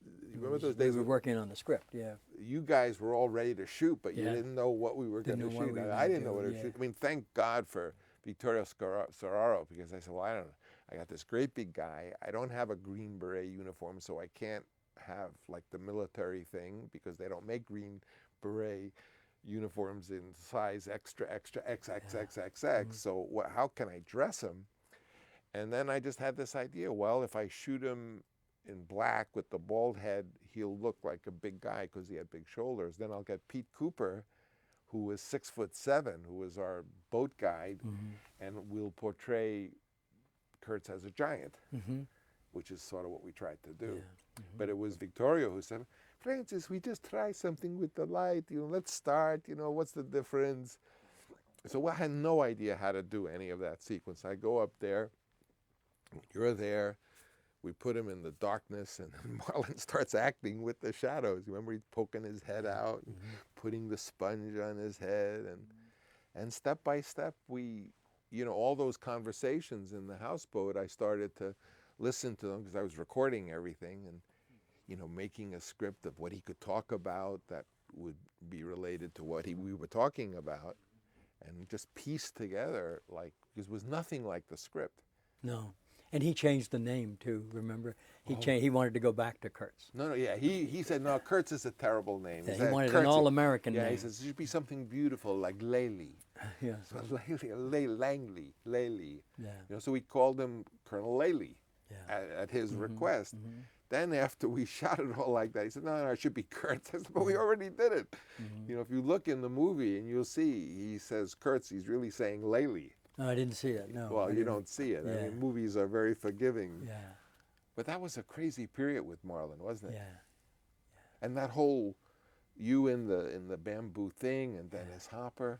You remember those days? We were working on the script. Yeah. You guys were all ready to shoot, but you Yeah. didn't know what we were going Didn't to know what shoot. we were I gonna didn't know do, what to yeah. shoot. I mean, thank God for Vittorio Storaro, because I said, well, I don't know. I got this great big guy. I don't have a Green Beret uniform, so I can't have like the military thing because they don't make Green Beret uniforms in size extra, extra, XXXXX. So how can I dress him? And then I just had this idea, well, if I shoot him in black with the bald head, he'll look like a big guy because he had big shoulders. Then I'll get Pete Cooper, who was 6'7", who was our boat guide, and we'll portray Kurtz as a giant, which is sort of what we tried to do. Yeah. But it was Victoria who said, Francis, we just try something with the light, let's start, what's the difference? So I had no idea how to do any of that sequence. I go up there, you're there, we put him in the darkness, and Marlon starts acting with the shadows. You remember he's poking his head out, and putting the sponge on his head, and step by step, we, all those conversations in the houseboat, I started to listen to them because I was recording everything and, making a script of what he could talk about that would be related to what we were talking about, and just piece together, because it was nothing like the script. No. And he changed the name too, remember? He wanted to go back to Kurtz. No, yeah, he said, no, Kurtz is a terrible name. Yeah, he wanted an all-American name. Yeah, he says, it should be something beautiful, like Laley. Yes. So Langley, Laley. Yeah. So we called him Colonel Laley at his Mm-hmm. request. Then after we shot it all like that, he said, no, it should be Kurtz. I said, but we already did it. If you look in the movie and you'll see, he says Kurtz, he's really saying Laley. No, I didn't see it, no. Well, you don't see it. I mean, movies are very forgiving. Yeah. But that was a crazy period with Marlon, wasn't it? Yeah. And that whole you in the bamboo thing and Dennis Hopper,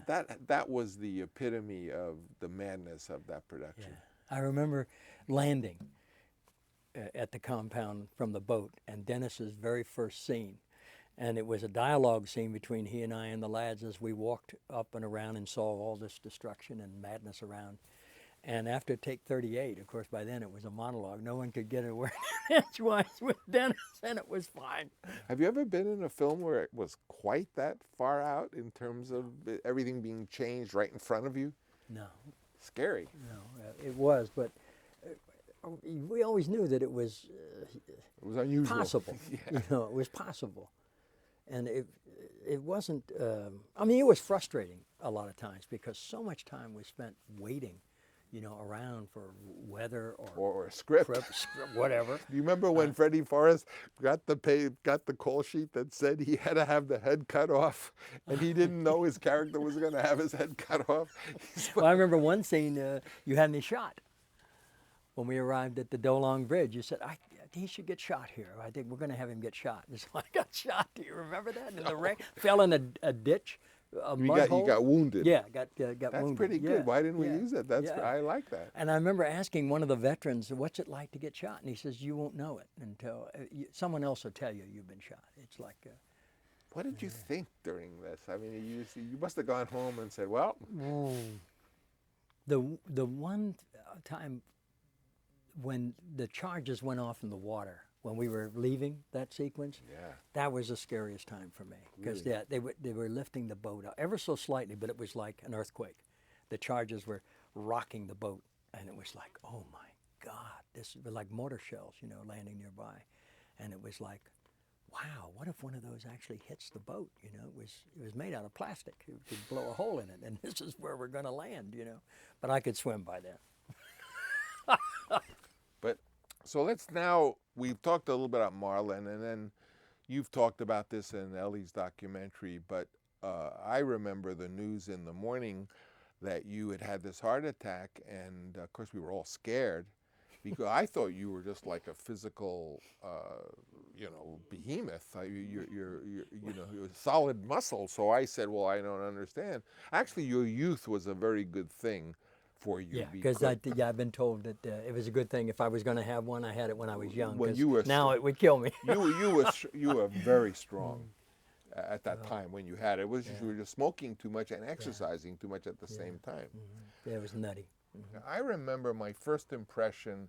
that was the epitome of the madness of that production. Yeah. I remember landing at the compound from the boat, and Dennis's very first scene. And it was a dialogue scene between he and I and the lads as we walked up and around and saw all this destruction and madness around. And after take 38, of course, by then it was a monologue. No one could get a word edgewise with Dennis, and it was fine. Have you ever been in a film where it was quite that far out in terms of everything being changed right in front of you? No. Scary. No, it was, but we always knew that it was unusual. Possible. Yeah. It was possible. And it wasn't, I mean, it was frustrating a lot of times because so much time was spent waiting, around for weather or a script. Whatever. Do you remember when Freddie Forrest got the call sheet that said he had to have the head cut off, and he didn't know his character was going to have his head cut off? Well, I remember one scene you had me shot. When we arrived at the Dolong Bridge, you said, he should get shot here. I think we're going to have him get shot. And so I got shot. Do you remember that? In the rain, fell in a ditch, a mud hole. You got wounded. Yeah, got wounded. That's pretty good. Why didn't we use that? I like that. And I remember asking one of the veterans, what's it like to get shot? And he says, you won't know it until someone else will tell you you've been shot. It's like... what did you think during this? I mean, you must have gone home and said, well... The one time when the charges went off in the water, when we were leaving that sequence, that was the scariest time for me. Because really? they were lifting the boat up ever so slightly, but it was like an earthquake. The charges were rocking the boat, and it was like, oh my God, this was like mortar shells, landing nearby. And it was like, wow, what if one of those actually hits the boat? It was made out of plastic. It could blow a hole in it, and this is where we're going to land, But I could swim by then. But so we've talked a little bit about Marlon, and then you've talked about this in Ellie's documentary, but I remember the news in the morning that you had this heart attack, and of course we were all scared because I thought you were just like a physical, behemoth. You're a solid muscle. So I said, well, I don't understand. Actually, your youth was a very good thing for you. Yeah, because I've been told that it was a good thing if I was going to have one, I had it when I was young. When you were now it would kill me. you were very strong at that time when you had it. It was you were just smoking too much and exercising too much at the same time. Yeah, it was nutty. I remember my first impression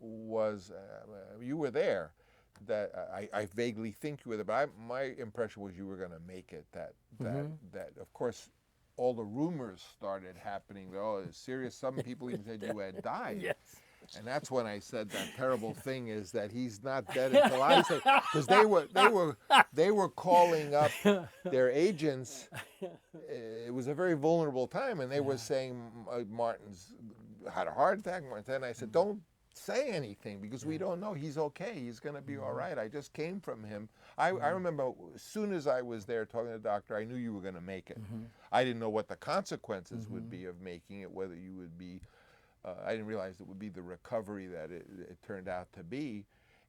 was you were there. That I vaguely think you were there, but my impression was you were going to make it. That of course all the rumors started happening. Oh, it's serious. Some people even said you had died. Yes. And that's when I said that terrible thing is that he's not dead until I say, because they were calling up their agents. It was a very vulnerable time, and they were saying Martin's had a heart attack. And I said, don't say anything because we don't know. He's okay. He's going to be all right. I just came from him. I remember as soon as I was there talking to the doctor, I knew you were going to make it. I didn't know what the consequences would be of making it, whether you would be. I didn't realize it would be the recovery that it turned out to be.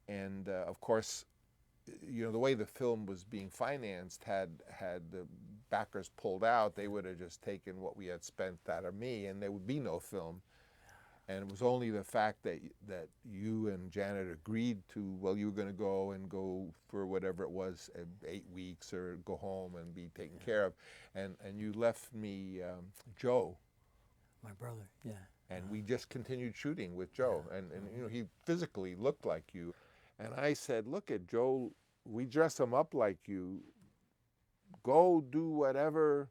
And of course, you know, the way the film was being financed, had the backers pulled out, they would have just taken what we had spent out of me, and there would be no film. And it was only the fact that you and Janet agreed to, well, you were going to go for whatever it was, 8 weeks, or go home and be taken care of. And you left me Joe. My brother, yeah. And we just continued shooting with Joe. And you know, he physically looked like you. And I said, look at Joe, we dress him up like you. Go do whatever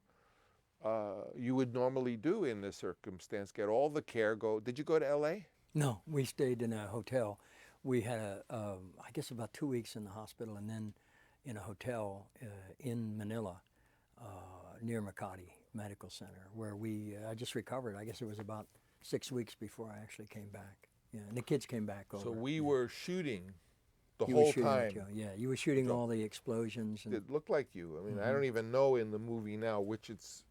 you would normally do in this circumstance. Get all the care. Go. Did you go to L.A.? No, we stayed in a hotel. We had I guess about 2 weeks in the hospital, and then in a hotel in Manila, near Makati Medical Center, where I just recovered. I guess it was about 6 weeks before I actually came back. Yeah, and the kids came back over. So we were shooting the You whole were shooting time. with Joe. Yeah, you were shooting all the explosions. And, It looked like you. I mean, I don't even know in the movie now which it's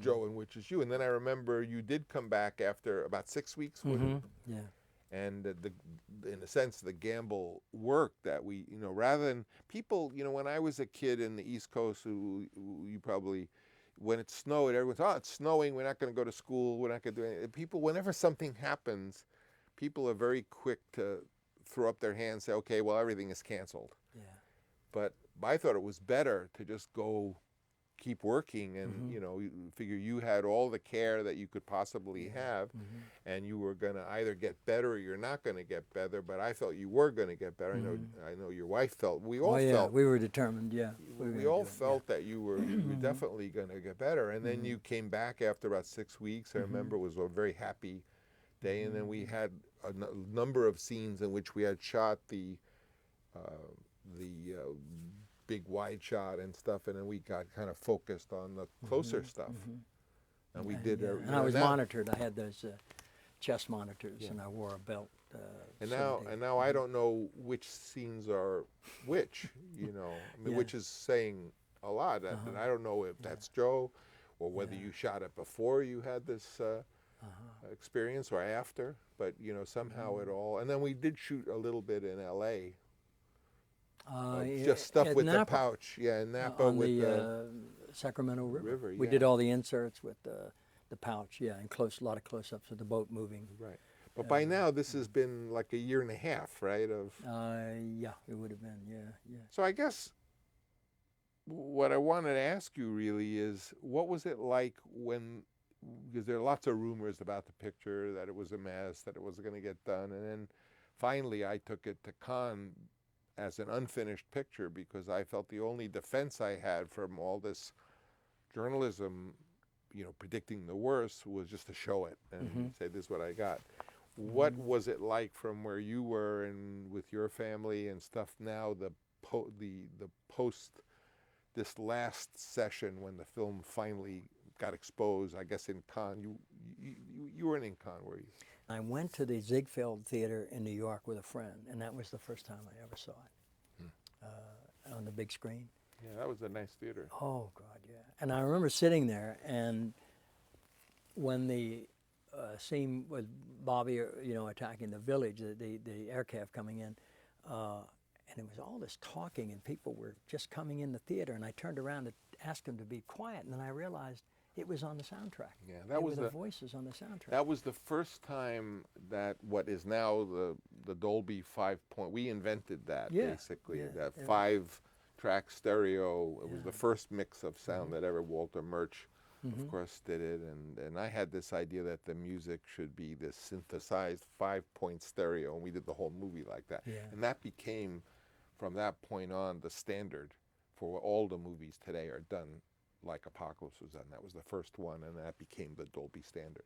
Joe and which is you. And then I remember you did come back after about 6 weeks. yeah. And in a sense, the gamble worked that we, you know, rather than people, you know, when I was a kid in the East Coast, who you probably, when it snowed, everyone's, oh, it's snowing, we're not going to go to school, we're not going to do anything. People, whenever something happens, people are very quick to throw up their hands, say, okay, well, everything is canceled. Yeah. But I thought it was better to just go keep working and, you know, you figure you had all the care that you could possibly have, and you were going to either get better or you're not going to get better, but I felt you were going to get better. I know your wife felt, we all felt. We were determined, yeah. We all felt that you were definitely going to get better. And then you came back after about 6 weeks. I remember it was a very happy day. And then we had a number of scenes in which we had shot the big wide shot and stuff, and then we got kind of focused on the closer stuff. And we did. And I was monitored. I had those chest monitors, and I wore a belt. And now I don't know which scenes are which. You know, I mean, which is saying a lot. And I don't know if that's Joe, or whether you shot it before you had this experience or after. But you know, somehow it all. And then we did shoot a little bit in L.A. Just stuff with Napa. the pouch, in Napa on with the Sacramento River. We yeah. did all the inserts with the pouch, and a lot of close-ups of the boat moving. Right. But by now, this has been like a year and a half, right? Yeah, it would have been, yeah. So I guess what I wanted to ask you really is, what was it like when, because there are lots of rumors about the picture, that it was a mess, that it wasn't going to get done, and then finally I took it to Cannes as an unfinished picture because I felt the only defense I had from all this journalism, you know, predicting the worst, was just to show it and say, this is what I got. What was it like from where you were and with your family and stuff now, the post, this last session when the film finally got exposed, I guess in Cannes, you weren't in Cannes, were you? I went to the Ziegfeld Theater in New York with a friend, and that was the first time I ever saw it on the big screen. Yeah, that was a nice theater. Oh, God, yeah. And I remember sitting there, and when the scene with Bobby, you know, attacking the village, the aircraft coming in, and it was all this talking, and people were just coming in the theater, and I turned around to ask them to be quiet, and then I realized it was on the soundtrack. Yeah, that was the voices on the soundtrack. That was the first time that what is now the Dolby 5 point. We invented that basically. That 5-track stereo. It was the first mix of sound that ever. Walter Murch, of course, did it, and I had this idea that the music should be this synthesized 5-point stereo, and we did the whole movie like that. Yeah. And that became, from that point on, the standard for what all the movies today are done like Apocalypse was done. That was the first one, and that became the Dolby standard.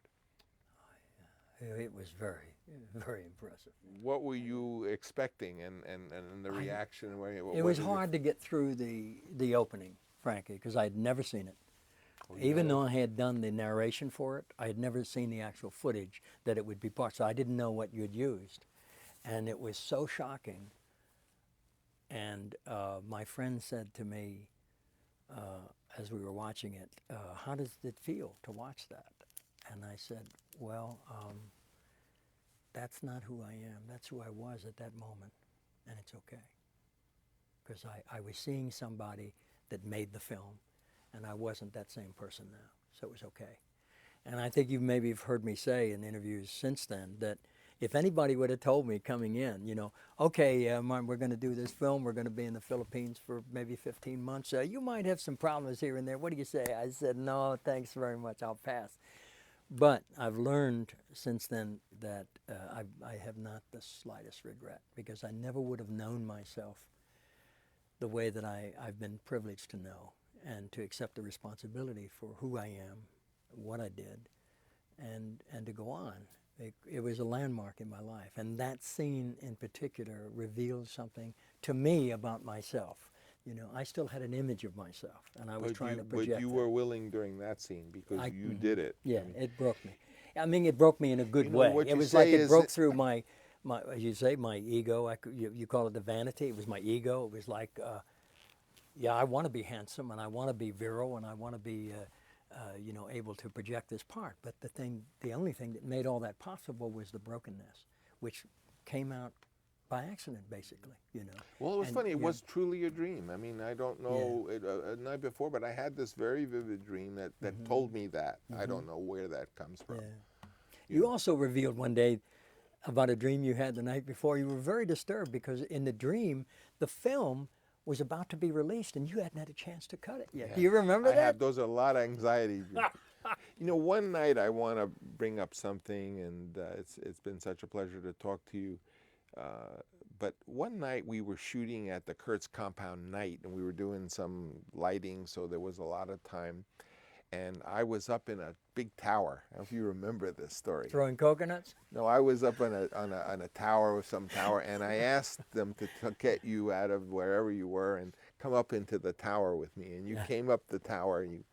It was very, very impressive. What were you expecting, and the reaction? It was hard to get through the opening, frankly, because I had never seen it. Even though I had done the narration for it, I had never seen the actual footage that it would be part. So I didn't know what you had used, and it was so shocking. And my friend said to me, as we were watching it, "How does it feel to watch that?" And I said, "Well, that's not who I am. That's who I was at that moment, and it's okay. Because I was seeing somebody that made the film, and I wasn't that same person now, so it was okay." And I think you maybe have heard me say in interviews since then that if anybody would have told me coming in, you know, okay, we're going to do this film, we're going to be in the Philippines for maybe 15 months, you might have some problems here and there. What do you say? I said, "No, thanks very much, I'll pass." But I've learned since then that I have not the slightest regret, because I never would have known myself the way that I've been privileged to know, and to accept the responsibility for who I am, what I did, and to go on. It was a landmark in my life, and that scene in particular revealed something to me about myself. You know, I still had an image of myself, and I was trying to project But you were willing during that scene because you did it. Yeah, it broke me. I mean, it broke me in a good way. What It you was say like it is broke that- through my, as you say, my ego. You call it the vanity. It was my ego. It was like, yeah, I want to be handsome, and I want to be virile, and I want to be, you know, able to project this part. But the only thing that made all that possible was the brokenness, which came out by accident, basically, you know. Well, it was And, funny. It you know, was truly a dream. I mean, I don't know a night before, but I had this very vivid dream that told me that. I don't know where that comes from. Yeah. You also revealed one day about a dream you had the night before. You were very disturbed because in the dream, the film was about to be released and you hadn't had a chance to cut it yet. Do you remember I that? have those are a lot of anxiety. You know, one night I want to bring up something, and it's been such a pleasure to talk to you. But one night we were shooting at the Kurtz compound night, and we were doing some lighting, so there was a lot of time. And I was up in a big tower. I don't know if you remember this story. Throwing coconuts? No, I was up on a tower, or some tower, and I asked them to get you out of wherever you were and come up into the tower with me. And you came up the tower, and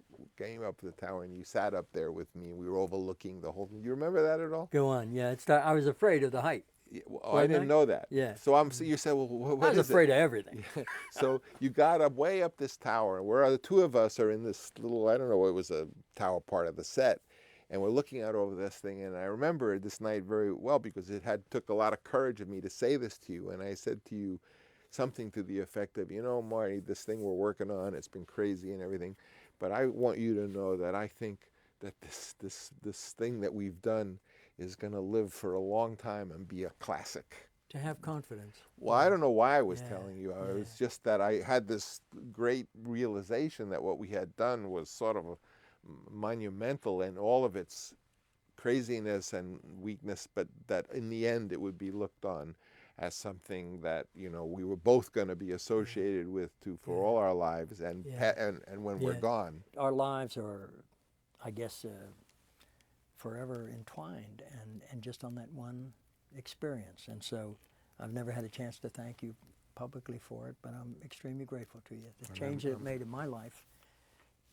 you sat up there with me. We were overlooking the whole thing. You remember that at all? Go on. Yeah, I was afraid of the height. Yeah, well, I didn't know that. Yeah. So you said, well, what I was is afraid it? of everything. So you got up way up this tower, and the two of us are in this little, I don't know, it was a tower part of the set, and we're looking out over this thing. And I remember this night very well because it took a lot of courage of me to say this to you. And I said to you something to the effect of, you know, Marty, this thing we're working on, it's been crazy and everything, but I want you to know that I think that this thing that we've done is going to live for a long time and be a classic. To have confidence. Well, I don't know why I was telling you. It was just that I had this great realization that what we had done was sort of monumental in all of its craziness and weakness, but that in the end it would be looked on as something that, you know, we were both going to be associated with for all our lives, and when we're gone. Our lives are, I guess, forever entwined and just on that one experience. And so I've never had a chance to thank you publicly for it, but I'm extremely grateful to you. The change that it made in my life,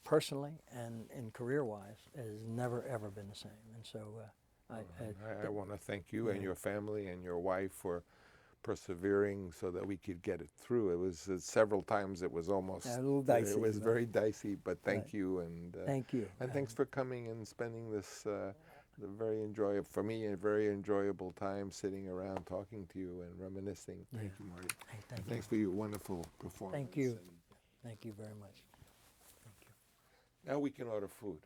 personally and career-wise, has never, ever been the same. And so I want to thank you and your family and your wife for persevering so that we could get it through. It was several times it was almost a little dicey. It was very dicey, but thank you, and thank you, and thanks for coming and spending this very enjoyable, for me, a very enjoyable time sitting around talking to you and reminiscing. Thank you, Marty. Hey, thanks for your wonderful performance. Thank you. Thank you very much. Now we can order food.